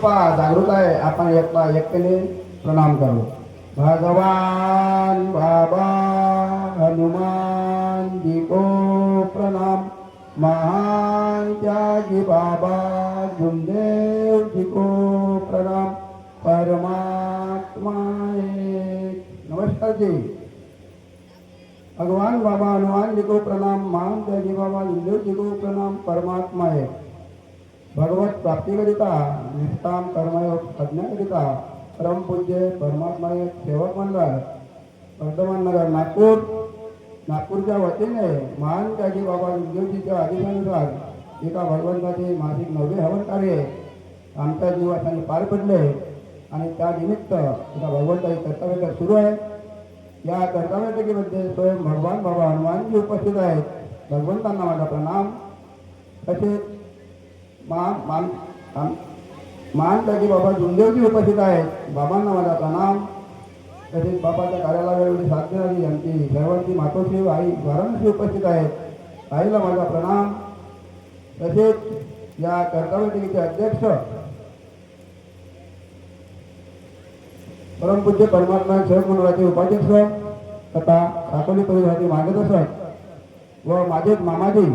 जागृत आहे. आपण एकट्याने प्रणाम करू. भगवान बाबा हनुमान जी को प्रणाम. महान त्यागी बाबा गुरुदेव जी को प्रणाम. परमात्मा एक. नमस्कार जी. भगवान बाबा हनुमान जी को प्रणाम. महान त्यागी बाबा गुरुदेव जी को प्रणाम. परमात्मा एक. भगवत प्राप्तीकरिता निष्काम कर्मयोग साधण्याकरिता परमपूज्य परमात्मा एक सेवक मंडळ वर्धमान नगर नागपूरच्या वतीने महान त्यागी बाबा गुरुदेवजीच्या आदेशानुसार एका भगवंताचे मासिक 9वे हवन कार्य आमच्या जीवासाठी पार पडले आणि त्या निमित्त एका भगवंताची कर्तव्य सुरू आहे. या कर्तव्यमध्ये स्वयं भगवान बाबा हनुमानजी उपस्थित आहेत. भगवंतांना माझा प्रणाम. तसेच महान त्यागी बाबा गुरुदेवजी उपस्थित आहेत. बाबांना माझा प्रणाम. तसेच बाबाच्या कार्याला वेळोवेळी साथ देणारी आमची सर्वांची मातोश्री आई वाराणसी उपस्थित आहेत. आईला माझा प्रणाम. तसेच या कर्तव्यटिकेचे अध्यक्ष परमपूज्य परमात्मा सेवक मंडळाचे उपाध्यक्ष तथा साकोली परिसराचे मार्गदर्शक व माझे मामाजी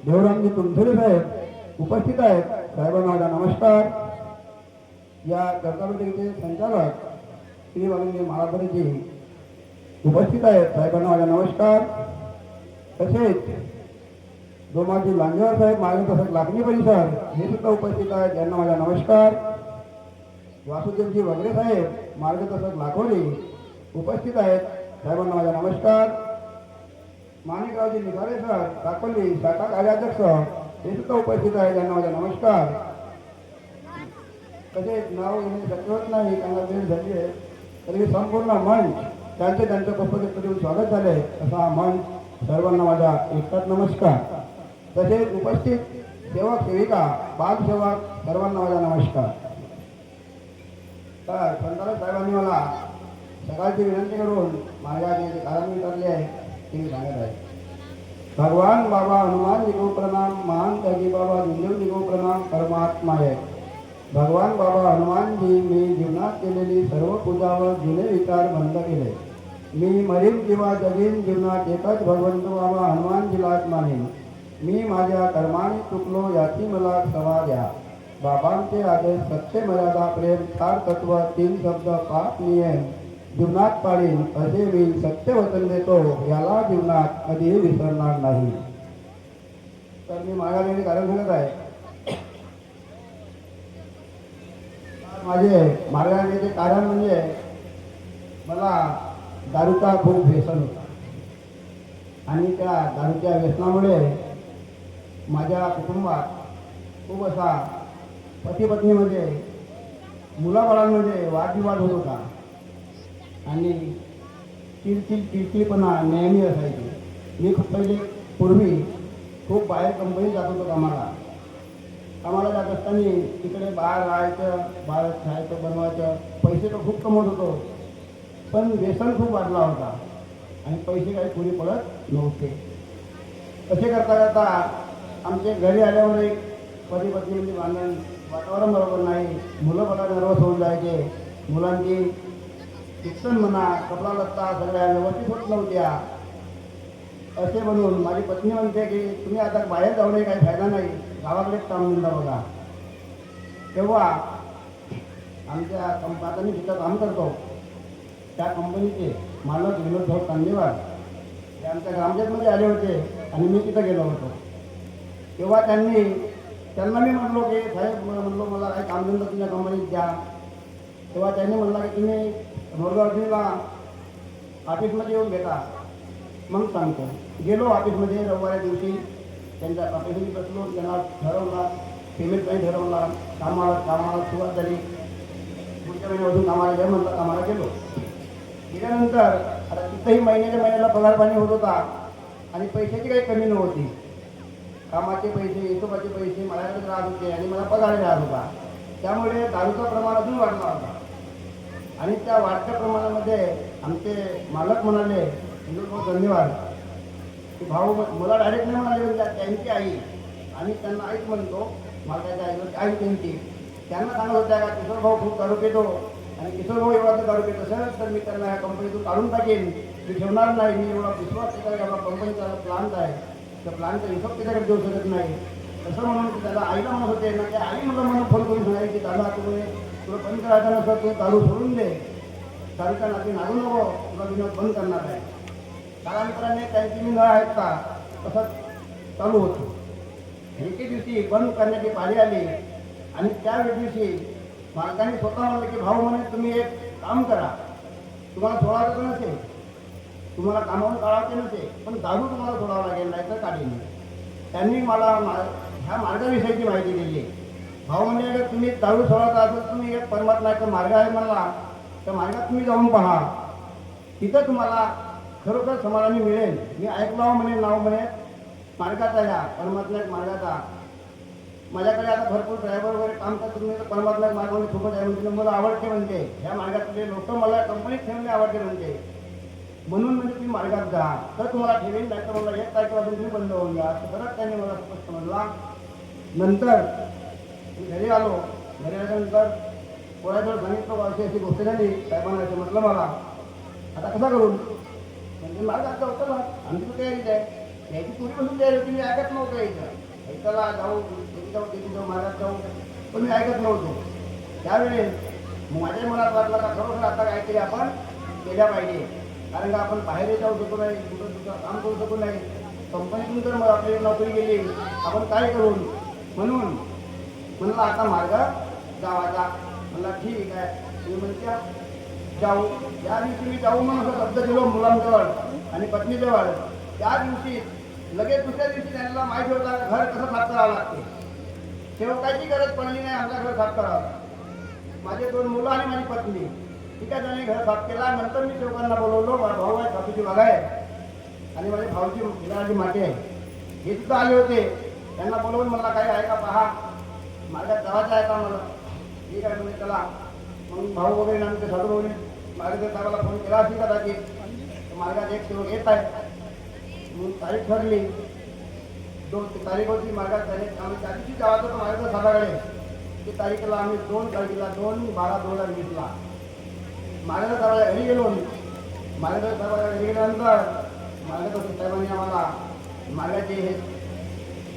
देवरामजी तुमसरे साहेब उपस्थित आहेत. साहेबांना माझा नमस्कार. या कर्तव्यटिकेचे संचालक श्री वालिंगे महाराजजी उपस्थित आहेत. साहेबांना माझा नमस्कार. तसेच दोमाजी लांजेवार साहेब मार्गदर्शक लाखनी परिसर हे सुद्धा उपस्थित आहेत. यांना माझा नमस्कार. वासुदेवजी वगैरे साहेब मार्गदर्शक लाखोरी उपस्थित आहेत. साहेबांना माझा नमस्कार. माणिकरावजी निघाले सर साकोली शाखा कार्याध्यक्ष हे सुद्धा उपस्थित आहेत. यांना माझा नमस्कार. तसेच नाव घेणे शक्य होत नाही त्यांना वेळ झाली आहे तरी संपूर्ण मंच त्यांच्या पुस्तकात स्वागत झाले. असा हा मंच सर्वांना माझा एकटाच नमस्कार. तसेच उपस्थित सेवक सेविका बालसेवक सर्वांना माझा नमस्कार. तर संतालक साहेबांनी मला सकाळची विनंती करून माझ्या जे कारण विचारले आहे ते मी सांगत आहे. भगवान बाबा हनुमान जी को प्रणाम. महान त्यागी बाबा गुरुदेव जी को प्रणाम. परमात्मा आहे. भगवान बाबा हनुमान जी मी जीवनात केलेली सर्व पूजा व जुने विचार बंद केले. मी मरीन किंवा जगीन जीवनात एकच भगवंत बाबा हनुमानजीलाच मानेन. मी माझ्या कर्माने चुकलो याची मला क्षमा द्या. बाबांचे आदेश सत्य मर्यादा प्रेम चार तत्व 3 शब्द 5 नियम जीवनात पाळीन असे मी सत्य वचन देतो. याला जीवनात कधीही विसरणार नाही. तर मी माझ्या कारण सांगत आहे. माझे मार्गाचे कारण म्हणजे मला दारूचा खूप व्यसन होता आणि त्या दारूच्या व्यसनामुळे माझ्या कुटुंबात खूप असा पती पत्नीमध्ये मुलाबाळांमध्ये वादविवाद होत होता आणि चिडचिडपणा नेहमी असायची. मी खूप पूर्वी खूप बाहेर कंपनीत जात होतो कामाला जात असताना तिकडे बाहेर राहायचं, बाहेर खायचं, बनवायचं, पैसे तर खूप कमवत होतो पण व्यसन खूप वाढला होता आणि पैसे काही पुरे पडत नव्हते. असे करता आमच्या घरी आल्यावर एक पती पत्नीमध्ये भांडण, वातावरण बरोबर नाही, मुलं मला नर्वस होऊन जायचे, मुलांची शिक्षण म्हणा, कपडा लत्ता सगळ्या व्यवस्थित होत नव्हत्या. असे म्हणून माझी पत्नी म्हणते की तुम्ही आता बाहेर जाऊन काही फायदा नाही, गावाकडेच काम मिळणार बघा. तेव्हा आमच्या आता मी तिथं काम करतो त्या कंपनीचे मालक विनोद भाऊ कांदेवार ते आमच्या ग्रामपंचायतमध्ये आले होते आणि मी तिथं गेलो होतो. तेव्हा त्यांना मी म्हटलो की साहेब म्हटलो मला काही कामधंदा तुमच्या कंपनीत द्या. तेव्हा त्यांनी म्हणला की तुम्ही मोरगावला ऑफिसमध्ये येऊन भेटा मग सांगतो. गेलो ऑफिसमध्ये रविवारी दिवशी त्यांच्या ऑफिसमध्ये बसलो, त्यांना ठरवला पेमेंट काही ठरवला, कामाला सुरुवात झाली. पुढच्या महिन्यापासून कामाला घ्या म्हटलं, कामाला गेल्यानंतर आता तिथंही महिन्याला पगार पाणी होत होता आणि पैशाची काही कमी नव्हती. कामाचे पैसे, हिशोबाचे पैसे माझ्याकडे राहत होते आणि मला पगार राहत होता. त्यामुळे दारूचा प्रमाण अजून वाढला होता आणि त्या वाढत्या प्रमाणामध्ये आमचे मालक म्हणाले धन्यवाद की भाऊ मला डायरेक्ट नाही म्हणाले, म्हणजे त्यांची आई आणि त्यांना आईच म्हणतो, मालकाच्या आई त्यांची त्यांना सांगत होत्या का किशोर भाऊ खूप दारू पितो आणि किशोर भाऊ एवढा दारू पित असेल तर मी त्यांना ह्या कंपनीतून काढून टाकेन, मी ठेवणार नाही. मी एवढा विश्वास त्याच्याकडे आपला कंपनीचा प्लांट आहे, त्या प्लांटचा हिशोब त्याच्याकडे देऊ शकत नाही. असं म्हणून त्याला आईला म्हणत होते ना, त्या आई मला फोन करून सांगायची की दादा तुम्ही तुला बंद करायचं नसतं, तू दारू सोडून दे, दारूच्या नाती लागू नको, तुला विनोद बंद करणार आहे. कालांतराने त्यांची मी न ऐकता तसंच चालू होतो. एके दिवशी बंद करण्याची पाळी आली आणि त्या दिवशी मालकाने स्वतः म्हणलं की भाऊ म्हणे तुम्ही एक काम करा, तुम्हाला सोडायचं नसेल, तुम्हाला कामावून काढायचे नसेल, पण दारू तुम्हाला सोडावं लागेल, नाही तर काढेल. त्यांनी मला ह्या मार्गाविषयीची माहिती दिली. भाऊ म्हणजे तुम्ही दारू सोडायचा असेल, तुम्ही एक परमात्म्याचा मार्ग आहे म्हणला, त्या मार्गात तुम्ही जाऊन पहा, तिथं तुम्हाला खरोखर समाधानी मिळेल. मी ऐकलं म्हणे नाव म्हणे मार्गाचा, ह्या परमात्म्या मार्गाचा. माझ्याकडे आता भरपूर ड्रायव्हर वगैरे काम करतात, तुम्ही परमात्म्या मार्गामध्ये खूपच आहे म्हणजे मला आवडते म्हणते, ह्या मार्गातले लोक मला कंपनीत ठेवणे आवडते म्हणते, म्हणून म्हणजे तुम्ही मार्गात जा, तर तुम्हाला ठेवेल, नाही तर मला 1 तारखेपासून तुम्ही बंद होऊन जा, असं परत त्यांनी मला स्पष्ट म्हणला. नंतर मी घरी आलो. घरी आल्यानंतर कोणाजवळ सांगितलं अशी गोष्ट झाली, साहेबांना असं म्हटलं मला आता कसा करून, म्हणजे मार्गात जाऊ, चला आमची तयारीच आहे, याची पूर्वीपासून तयारी होती, मी ऐकत नव्हतं यायचं, ऐकायला जाऊ तिथे जाऊ मार्गात जाऊ, पण मी ऐकत नव्हतो. त्यावेळेस माझ्या मनात वाटलं का खरोखर आता काहीतरी आपण केल्या पाहिजे, कारण का आपण बाहेर जाऊ शकतो नाही, कुठं दुसरं काम करू शकतो नाही, कंपनीतून जर मग आपली नोकरी गेली आपण काय करू, म्हणून म्हणलं आता मार्ग जावाचा. म्हणला ठीक आहे, तुम्ही म्हणत्या जाऊ. ज्या दिवशी मी जाऊ म्हणून असं शब्द दिलो मुलांजवळ आणि पत्नीजवळ, त्या दिवशी लगेच दुसऱ्या दिवशी त्यांना माहिती होता घर कसं साफ करावं लागते. सेवकाची गरज पडली नाही, आमचा घर साफ करावं. माझे 2 मुलं आणि माझी पत्नी ठीक आहे, त्याने घर साफ केला. नंतर मी सेवकांना बोलवलो, माझा भाऊ आहे, सासूची बाग आहे आणि माझ्या भाऊची मुलाची माती आहे, हे सुद्धा आले होते. त्यांना बोलवून मला काही आहे का पहा, मार्गात जावायचं आहे का मला, ठीक आहे म्हणजे चला. मग भाऊ वगैरे आमचे साधू वगैरे मार्गात साहेबाला फोन केला असेल कदाचित, मार्गात एक सेवक येत आहे. मग तारीख ठरली, 2 तारीख होती मार्गात झाली. आम्ही त्या दिवशी जायचं होतं मार्गात साधाकडे, ती तारीखला आम्ही 2 तारखेला 2/12/2020 मार्गात साहेबाला घरी गेलो. मार्गात साहेबाला घरी गेल्यानंतर मार्गात साहेबांनी आम्हाला मार्गाचे हे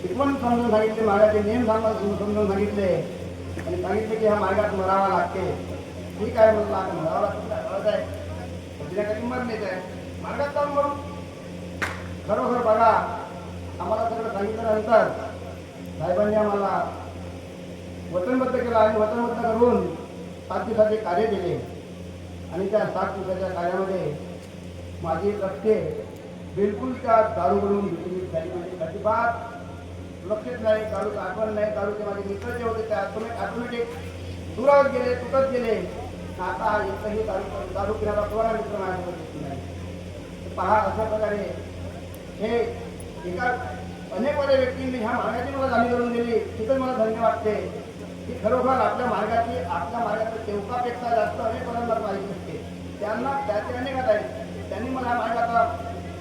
शिकवण समजून सांगितले, मार्गाचे नियम समजून सांगितले आणि सांगितले की ह्या मार्गात मरावा लागते. ठीक आहे म्हटलं, आता मरावा लागते आहे, तिला काही मरलेच आहे, मार्गात जाऊन मरू. खरोखर बघा, आम्हाला सगळं सांगितल्यानंतर साहेबांनी आम्हाला वचनबद्ध केलं आणि वचनबद्ध करून 7 दिवसाचे कार्य केले. आणि त्या 7 दिवसाच्या कार्यामध्ये माझी लक्ष्य बिलकुल त्या दारू बनवून घेतली झाली, म्हणजे अजिबात लक्षच नाही, दारूचं आठवण नाही. दारूचे माझे मित्र जे होते ते ऑटोमॅटिक दुरावत गेले, तुटत गेले. आता एकही दारू पिण्याला कोणा मित्र माझ्यासोबत नाही. पहा, अशा प्रकारे हे एका अनेक व्यक्तींनी ह्या मार्गाची मला जाणीव करून दिली. तिथं मला धन्य वाटते की खरोखर आपल्या मार्गाच्या सेवकापेक्षा जास्त अनेक पदांना माहिती असते. त्यांना त्याचे अनेक आहेत, त्यांनी मला ह्या मार्गाचा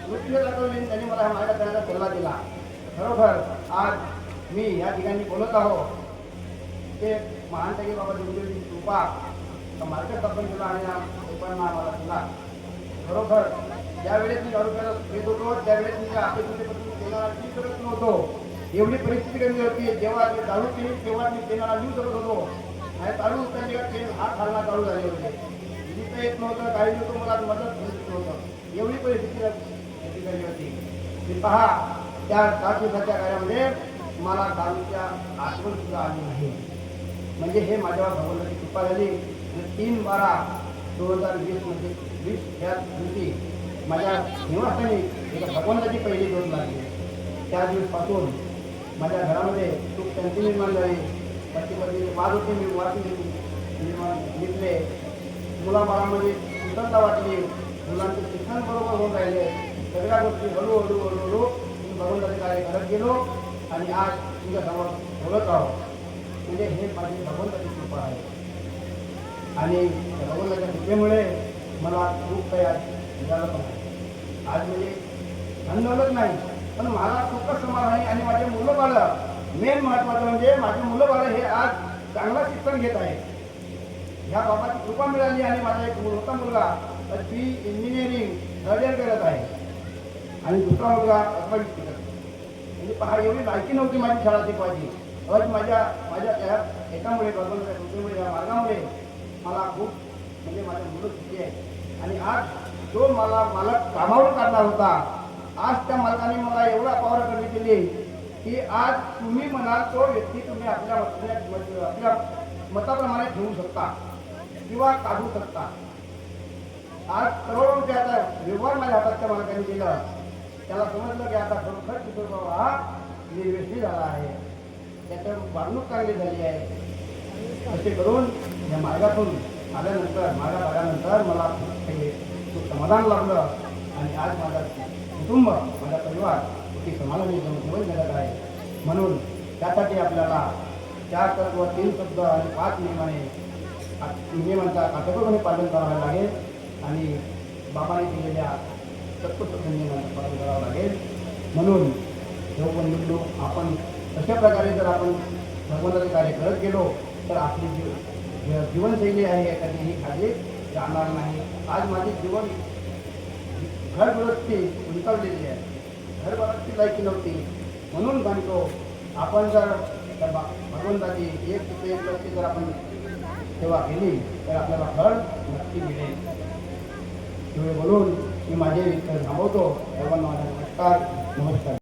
मृत्यू दाखवली, त्यांनी मला ह्या मार्गात जाण्याचा सल्ला दिला. खरोखर आज मी या ठिकाणी बोलत आहोत ते महानटकी बाबा देवदेवची कृपा मार्ग स्थापन केला आणि लोकांना आम्हाला दिला. खरोखर ज्यावेळेस मी दारू घेत होतो त्यावेळेस मी अपेक्षेपासून तेनाला जीव करत नव्हतो. एवढी परिस्थिती कमी होती, जेव्हा मी दारू केली तेव्हा मी तेनाला जीव करत होतो. आणि दारू त्यांनी हात घालणं चालू झाले होते, जिथं येत नव्हतं, काही लोक मला मदत करत नव्हतं, एवढी परिस्थिती झाली होती. मी पहा, त्या 7 दिवसाच्या कार्यामध्ये मला दारूच्या आठवण सुद्धा आली नाही. म्हणजे हे माझ्यावर भगवंताची कृपा झाली. 3/12/2020 मध्ये 20 या दिवशी माझ्या निवासस्थानी एका भगवंताची पहिली डोस लागली. त्या दिवसपासून माझ्या घरामध्ये सुख शांती निर्माण झाली. पती वाद होते, मी निर्माण घेतले. मुलाबाळामध्ये सुंदरता वाटली, मुलांचे शिक्षण बरोबर होऊन राहिले. सगळ्या गोष्टी हळूहळू भगवंताचे कार्य करत गेलो आणि आज तुमच्यासमोर बोलत आहोत. म्हणजे हे माझी भगवंताची कृपा आहे आणि भगवंताच्या कृपेमुळे मला खूप काही मिळालं पण आहे. आज म्हणजे धनदौलत नाही, पण मला खूपच समाधान आहे. आणि माझे मुलं बाळं, मेन महत्त्वाचं म्हणजे माझे मुलं बाळं हे आज चांगलं शिक्षण घेत आहे. ह्या बाबाची कृपा मिळाली आणि माझा एक मोठा मुलगा बी इंजिनिअरिंग थर्ड इयर करत आहे आणि दुसरा मुलगा एफ.वाय. शिकत आहे. म्हणजे पहा, एवढी लायकी नव्हती माझी शाळा शिकवायची. आज माझ्या माझ्या या एकामुळे भगवंताच्या या मार्गामुळे मला खूप म्हणजे माझ्या मुलं सुखी आहे. आणि आज जो मला मालक कामावर काढणार होता, आज त्या मालकाने मला एवढा पावर कमी केली की आज तुम्ही म्हणाल तो व्यक्ती तुम्ही आपल्या मताप्रमाणे ठेवू शकता किंवा काढू शकता. आज करोडो रुपयाचा व्यवहार माझ्या हातात त्या मालकाने केला. त्याला समजलं की आता खरोखर किशोर बाबा हा निर्व्यसनी झाला आहे, त्याच्या वागणूक चांगली झाली आहे. असे करून या मार्गातून आल्यानंतर मार्गात आल्यानंतर मला खूप समाधान लागलं आणि आज माझा कुटुंब माझा परिवार किती समाधानी जीवन जगत आहे. म्हणून त्यासाठी आपल्याला 4 तत्व 3 शब्द आणि 5 नियमांचा काटेकोरपणे पालन करावे लागेल आणि बाबाने दिलेल्या तत्वशुद्ध नियमांचं पालन करावं लागेल. म्हणून देवबंधू आपण अशा प्रकारे जर आपण भगवंताचे कार्य करत गेलो तर आपली जीवनशैली आहे कधीही खाली जाणार नाही. आज माझे जीवन घरगृहस्थी गुंतवलेली आहे, घरगृहस्थी लायकी नव्हती. म्हणून म्हणतो आपण जर भगवंताची एक लक्ष्य जर आपण सेवा केली तर आपल्याला फळ नक्की मिळेल. एवढे बोलून मी माझे थांबवतो. सर्वांना माझा नमस्कार.